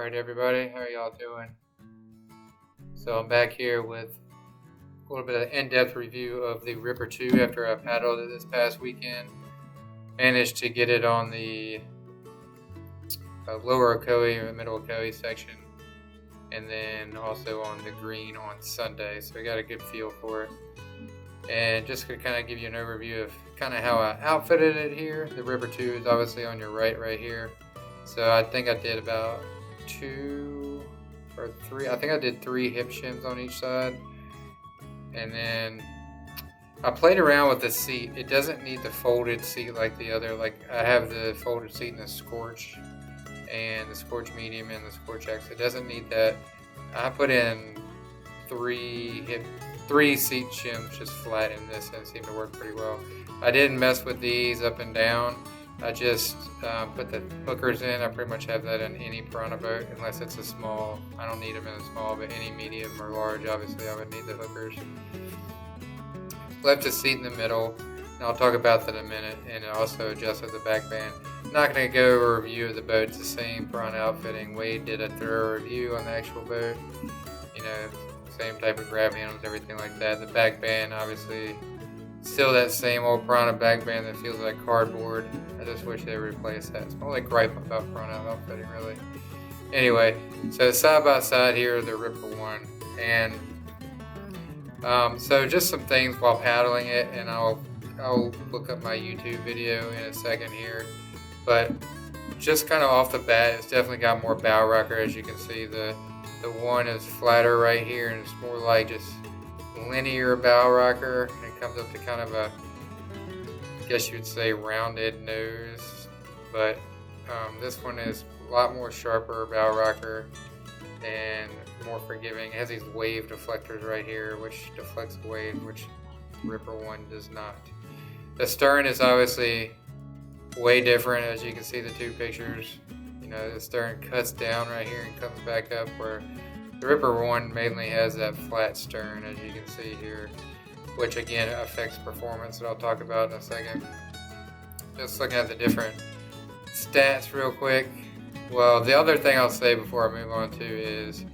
Alright everybody, how are y'all doing? So I'm back here with a little bit of in-depth review of the Ripper 2 after I paddled it this past weekend. Managed to get it on the lower Ocoee or middle Ocoee section, and then also on the green on Sunday, so I got a good feel for it. And just to kind of give you an overview of kind of how I outfitted it here. The Ripper 2 is obviously on your right here. So I think I did about 2 or 3, I think I did 3 hip shims on each side. And then I played around with the seat. It doesn't need the folded seat like the other. Like I have the folded seat in the Scorch and the Scorch Medium and the Scorch X. It doesn't need that. I put in 3 seat shims just flat in this, and it seemed to work pretty well. I didn't mess with these up and down. I just put the hookers in. I pretty much have that in any piranha boat, unless it's a small. I don't need them in a small, but any medium or large, obviously I would need the hookers. Left a seat in the middle, and I'll talk about that in a minute, and it also adjusted the back band. I'm not going to go over a review of the boat. It's the same piranha outfitting. Wade did a thorough review on the actual boat. You know, same type of grab handles, everything like that. The back band, obviously, still that same old piranha back band that feels like cardboard. I just wish they would replace that. It's my only gripe about piranha outfitting, really. Anyway, so side by side here, the Ripper 1. And so just some things while paddling it, and I'll look up my YouTube video in a second here. But just kind of off the bat, it's definitely got more bow rocker. As you can see, the one is flatter right here, and it's more like just linear bow rocker, and it comes up to kind of a, I guess you would say, rounded nose. But this one is a lot more sharper bow rocker and more forgiving. It has these wave deflectors right here, which deflects the wave, which Ripper 1 does not. The stern is obviously way different, as you can see the 2 pictures. You know, the stern cuts down right here and comes back up, where the Ripper 1 mainly has that flat stern, as you can see here, which again affects performance, that I'll talk about in a second. Just looking at the different stats real quick. Well, the other thing I'll say before I move on to is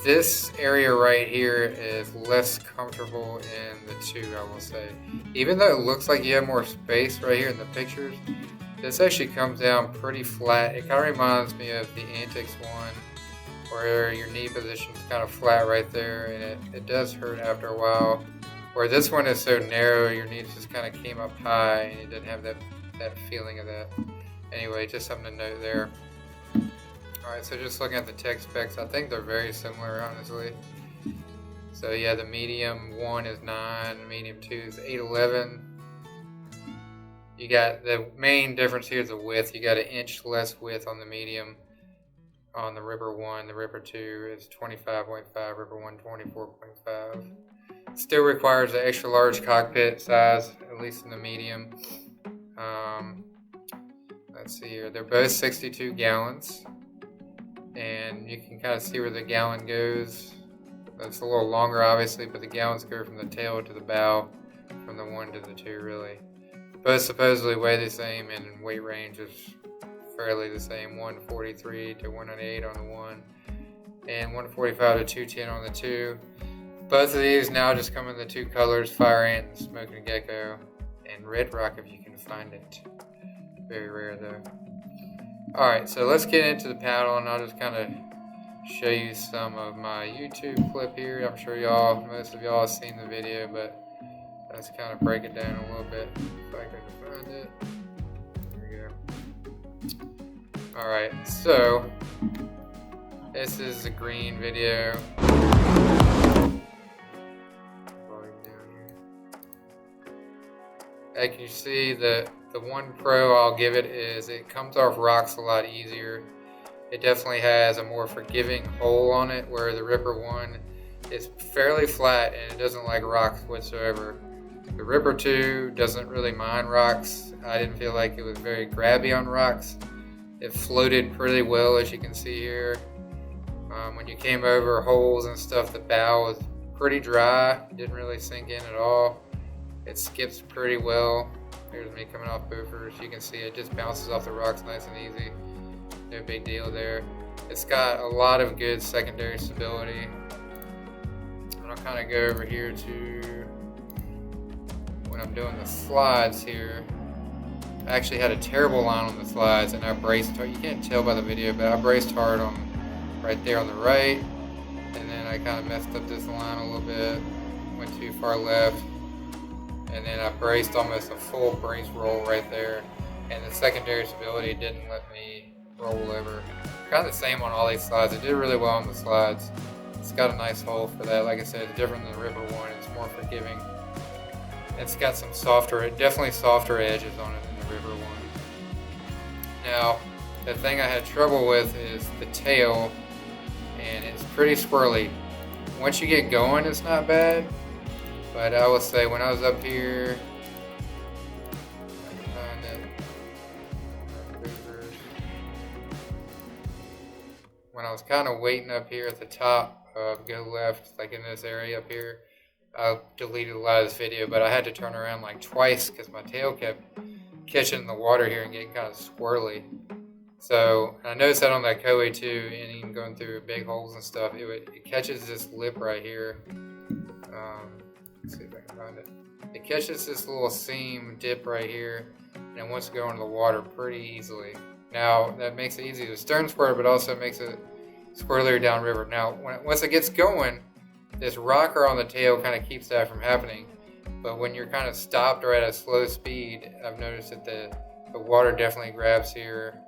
this area right here is less comfortable in the 2, I will say. Even though it looks like you have more space right here in the pictures, this actually comes down pretty flat. It kind of reminds me of the Antics one, where your knee position is kind of flat right there, and it does hurt after a while. Where this one is so narrow, your knees just kind of came up high, and it didn't have that feeling of that. Anyway, just something to note there. Alright, so just looking at the tech specs, I think they're very similar, honestly. So yeah, the medium 1 is 9, medium 2 is 811. You got the main difference here is the width. You got an inch less width on the medium on the Ripper 1. The Ripper 2 is 25.5, Ripper 1 24.5. Still requires an extra large cockpit size, at least in the medium. Let's see here. They're both 62 gallons. And you can kind of see where the gallon goes. It's a little longer, obviously, but the gallons go from the tail to the bow, from the 1 to the 2, really. Both supposedly weigh the same, and in weight range is fairly the same, 143 to 198 on the 1, and 145 to 210 on the 2. Both of these now just come in the 2 colors, Fire Ant and Smoking Gecko, and Red Rock if you can find it. Very rare though. Alright, so let's get into the paddle, and I'll just kind of show you some of my YouTube clip here. I'm sure most of y'all have seen the video, but let's kind of break it down a little bit if I can find it. There we go. Alright, so this is the green video. Like you see, the one pro I'll give it is it comes off rocks a lot easier. It definitely has a more forgiving hole on it, where the Ripper 1 is fairly flat and it doesn't like rocks whatsoever. The Ripper 2 doesn't really mind rocks. I didn't feel like it was very grabby on rocks. It floated pretty well, as you can see here. When you came over holes and stuff, the bow was pretty dry. It didn't really sink in at all. It skips pretty well. Here's me coming off boofers. You can see it just bounces off the rocks nice and easy. No big deal there. It's got a lot of good secondary stability. And I'll kind of go over here to when I'm doing the slides here. I actually had a terrible line on the slides, and I braced hard. You can't tell by the video, but I braced hard on right there on the right, and then I kind of messed up this line a little bit, went too far left, and then I braced almost a full brace roll right there, and the secondary stability didn't let me roll over. Kind of the same on all these slides. It did really well on the slides. It's got a nice hole for that. Like I said, it's different than the Ripper one. It's more forgiving. It's got some softer, definitely softer edges on it than the Ripper one. Now, the thing I had trouble with is the tail, and it's pretty squirrely. Once you get going, it's not bad, but I will say when I was up here, I can find it. When I was kind of waiting up here at the top, go left, like in this area up here, I deleted a lot of this video, but I had to turn around like twice because my tail kept catching the water here and getting kind of squirrely. So I noticed that on that Koei too, and even going through big holes and stuff, it catches this lip right here. Let's see if I can find it. It catches this little seam dip right here, and it wants to go into the water pretty easily. Now that makes it easy to stern squirt, but also makes it squirrelier downriver. Now once it gets going, this rocker on the tail kind of keeps that from happening. But when you're kind of stopped or at a slow speed, I've noticed that the water definitely grabs here.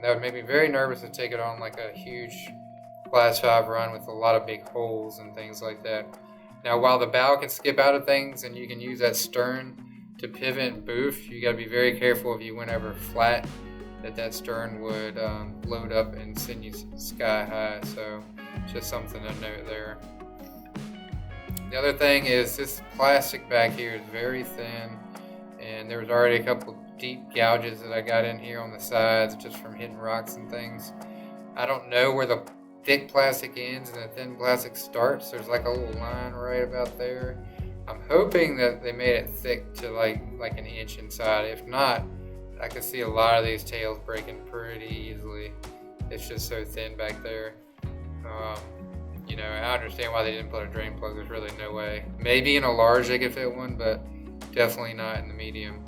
That would make me very nervous to take it on like a huge Class 5 run with a lot of big holes and things like that. Now, while the bow can skip out of things and you can use that stern to pivot and boof, you got to be very careful if you went over flat that stern would load up and send you sky high. So, just something to note there. The other thing is this plastic back here is very thin, and there was already a couple deep gouges that I got in here on the sides just from hitting rocks and things. I don't know where the thick plastic ends and the thin plastic starts. There's like a little line right about there. I'm hoping that they made it thick to like an inch inside. If not, I could see a lot of these tails breaking pretty easily. It's just so thin back there. You know, I understand why they didn't put a drain plug. There's really no way. Maybe in a large they could fit one, but definitely not in the medium.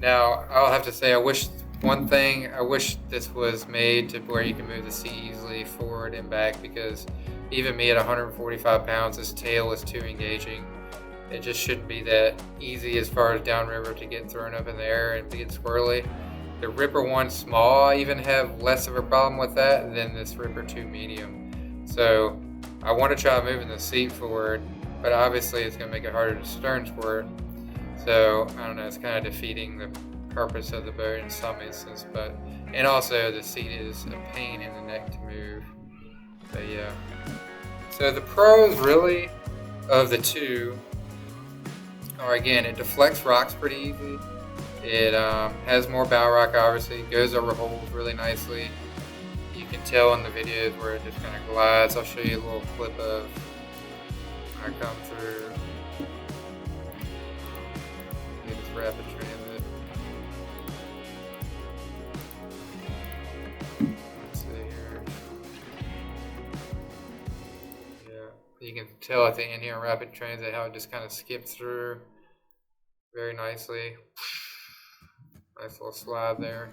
Now, I'll have to say, I wish this was made to where you can move the seat easily forward and back, because even me at 145 pounds, this tail is too engaging. It just shouldn't be that easy as far as downriver to get thrown up in the air and to get squirrely. The Ripper 1 small, I even have less of a problem with that than this Ripper 2 medium. So I want to try moving the seat forward, but obviously it's going to make it harder to stern squirt. So I don't know, it's kind of defeating the purpose of the boat in some instance, and also the seat is a pain in the neck to move. But yeah. So the pros really of the two are, again, it deflects rocks pretty easy. It has more bow rock, obviously. It goes over holes really nicely. You can tell in the videos where it just kind of glides. I'll show you a little clip of when I come through. It's rapid transit. Let's see here. Yeah, you can tell at the end here in rapid transit how it just kind of skips through very nicely. Nice little slide there.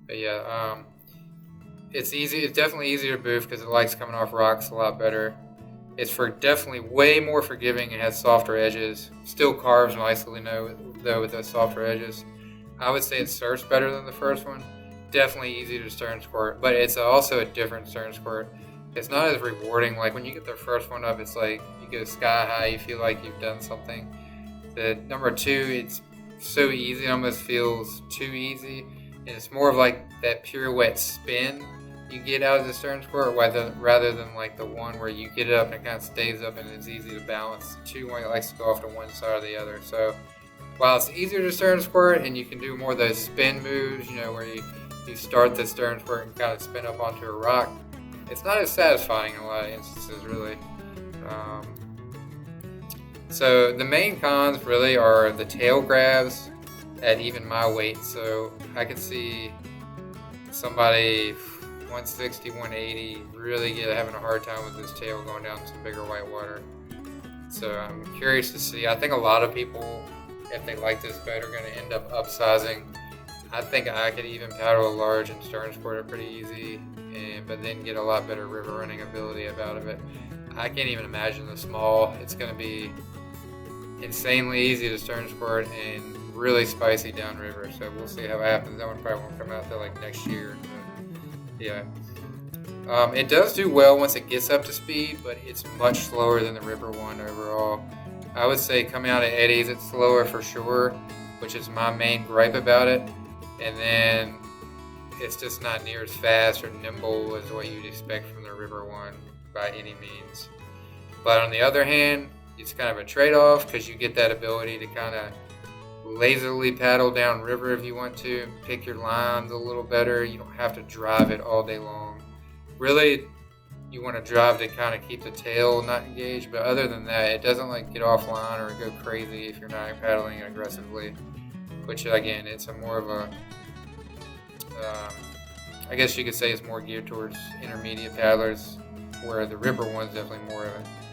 But yeah, it's easy. It's definitely easier to boof because it likes coming off rocks a lot better. It's definitely way more forgiving. It has softer edges. Still carves nicely though with those softer edges. I would say it surfs better than the first one. Definitely easy to stern squirt, but it's also a different stern squirt. It's not as rewarding. Like when you get the first one up, it's like you go sky high. You feel like you've done something. The number 2, it's so easy. It almost feels too easy. And it's more of like that pirouette spin you get out of the stern squirt rather than like the one where you get it up and it kind of stays up and it's easy to balance. The 2 one that likes to go off to one side or the other. So while it's easier to stern squirt and you can do more of those spin moves, you know, where you start the stern squirt and kind of spin up onto a rock, it's not as satisfying in a lot of instances, really. So the main cons really are the tail grabs. at even my weight. So I could see somebody 160, 180 really having a hard time with his tail going down some bigger whitewater. So I'm curious to see. I think a lot of people, if they like this boat, are going to end up upsizing. I think I could even paddle a large and stern squirt it pretty easy, but then get a lot better river running ability out of it. I can't even imagine the small. It's going to be insanely easy to stern squirt and really spicy downriver. So we'll see how it happens. That one probably won't come out till like next year. But yeah. It does do well once it gets up to speed, but it's much slower than the Ripper 1 overall. I would say coming out of eddies, it's slower for sure, which is my main gripe about it. And then it's just not near as fast or nimble as what you'd expect from the Ripper 1 by any means. But on the other hand, it's kind of a trade-off because you get that ability to kind of lazily paddle down river if you want to, pick your lines a little better. You don't have to drive it all day long. Really, you want to drive to kind of keep the tail not engaged, but other than that, it doesn't like get offline or go crazy if you're not paddling it aggressively, which again, it's a more of a I guess you could say it's more geared towards intermediate paddlers, where the Ripper 1's definitely more of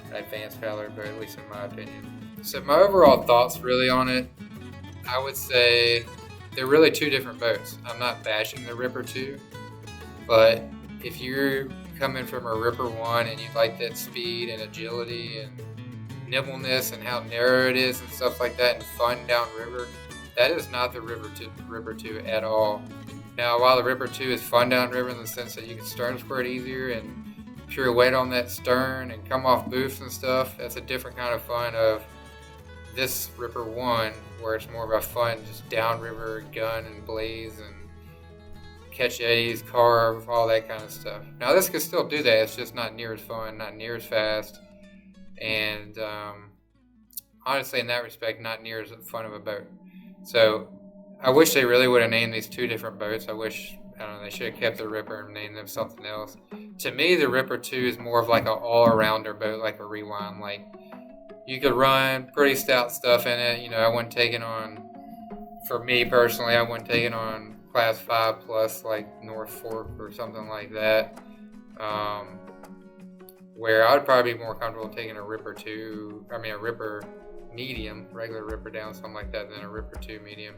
an advanced paddler, but at least in my opinion. So my overall thoughts really on it, I would say they're really two different boats. I'm not bashing the Ripper 2, but if you're coming from a Ripper 1 and you like that speed and agility and nimbleness and how narrow it is and stuff like that and fun downriver, that is not the Ripper 2 at all. Now, while the Ripper 2 is fun downriver in the sense that you can stern squirt easier and pure weight on that stern and come off boofs and stuff, that's a different kind of fun of this Ripper 1, where it's more of a fun just downriver gun and blaze and catch eddies, carve, all that kind of stuff. Now, this could still do that. It's just not near as fun, not near as fast, and honestly, in that respect, not near as fun of a boat. So I wish they really would have named these two different boats. I wish, they should have kept the Ripper and named them something else. To me, the Ripper 2 is more of like an all-arounder boat, like a Rewind. Like, you could run pretty stout stuff in it. I wasn't taking on, for me personally, I wasn't taking on Class 5 plus, like North Fork or something like that. Where I would probably be more comfortable taking a Ripper medium, regular Ripper down, something like that, than a Ripper 2 medium.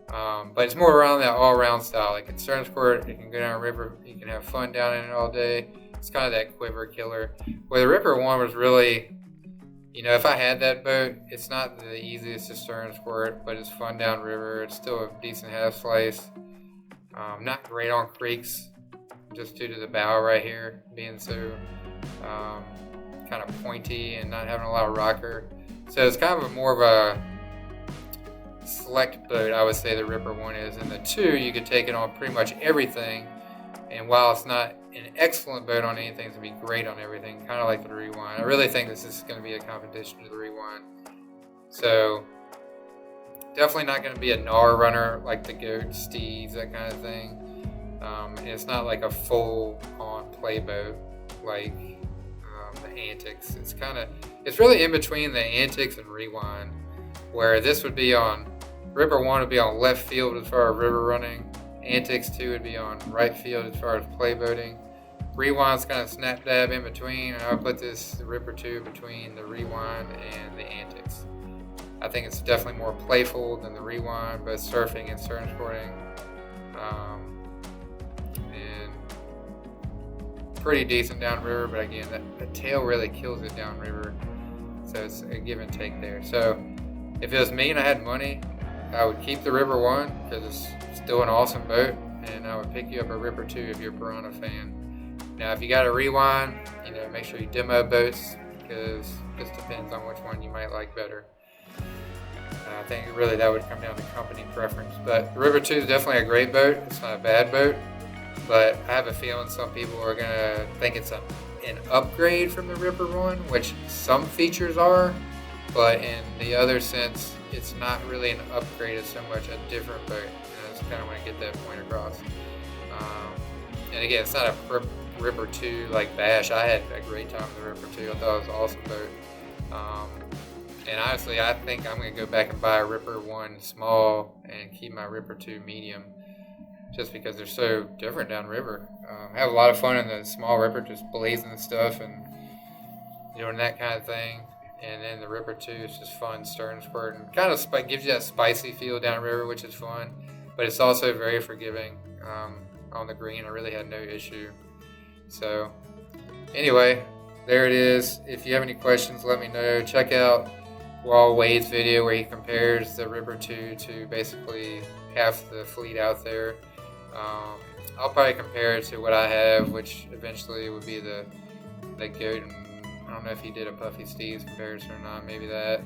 But it's more around that all-around style. Like, it's stern squirt, you can go down a river, you can have fun down in it all day. It's kind of that quiver killer. Where the Ripper 1 was really, if I had that boat, it's not the easiest to stern squirt, but it's fun down river. It's still a decent half slice. Not great on creeks, just due to the bow right here being so kind of pointy and not having a lot of rocker. So it's kind of more of a select boat, I would say the Ripper 1 is. And the 2, you could take it on pretty much everything. And while it's not an excellent boat on anything, it's going to be great on everything, kind of like the Rewind. I really think this is going to be a competition to the Rewind. So definitely not going to be a gnar runner like the Goat, Steeds, that kind of thing. And it's not like a full-on play boat like the Antics. It's really in between the Antics and Rewind, where this would be on, Ripper 1 would be on left field as far as river running. Antics 2 would be on right field as far as play boating. Rewind's kind of snap dab in between, and I would put the Ripper 2 between the Rewind and the Antics. I think it's definitely more playful than the Rewind, both surfing and stern squirting. And pretty decent downriver, but again, the tail really kills it downriver. So it's a give and take there. So if it was me and I had money, I would keep the Ripper 1 because it's still an awesome boat, and I would pick you up a Ripper 2 if you're a Piranha fan. Now, if you got a Rewind, make sure you demo boats, because it just depends on which one you might like better. I think really that would come down to company preference. But the Ripper 2 is definitely a great boat. It's not a bad boat, but I have a feeling some people are going to think it's an upgrade from the Ripper 1, which some features are, but in the other sense, it's not really an upgrade. It's so much a different boat. I just kind of want to get that point across. And again, it's not a Ripper 2 like bash. I had a great time with the Ripper 2. I thought it was an awesome boat. And honestly, I think I'm going to go back and buy a Ripper 1 small and keep my Ripper 2 medium, just because they're so different downriver. I have a lot of fun in the small Ripper, just blazing the stuff and doing that kind of thing. And then the Ripper 2 is just fun, stirring, squirting. Kind of gives you that spicy feel downriver, which is fun. But it's also very forgiving on the green. I really had no issue. So anyway, there it is. If you have any questions, let me know. Check out Wade's video where he compares the Ripper 2 to basically half the fleet out there. I'll probably compare it to what I have, which eventually would be the goat. I don't know if he did a Puffy Steve's comparison or not, maybe that.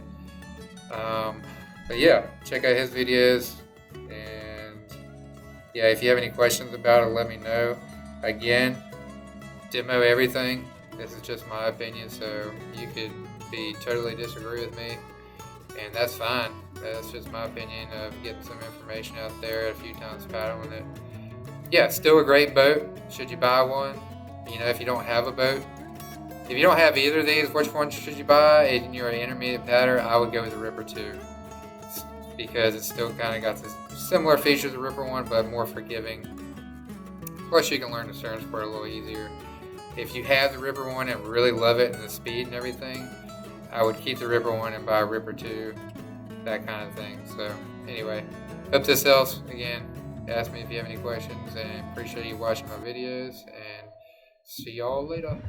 But yeah, check out his videos. And yeah, if you have any questions about it, let me know. Again, demo everything. This is just my opinion, so you could totally disagree with me, and that's fine. That's just my opinion of getting some information out there, a few times paddling it. Yeah, still a great boat. Should you buy one? You know, if you don't have a boat, if you don't have either of these, which one should you buy? And you're an intermediate padder, I would go with the Ripper 2, because it's still kind of got this similar features of the Ripper 1, but more forgiving. Plus, you can learn the stern squirt a little easier. If you have the Ripper 1 and really love it and the speed and everything, I would keep the Ripper 1 and buy a Ripper 2, that kind of thing. So anyway, hope this helps. Again, ask me if you have any questions, and appreciate you watching my videos, and see y'all later.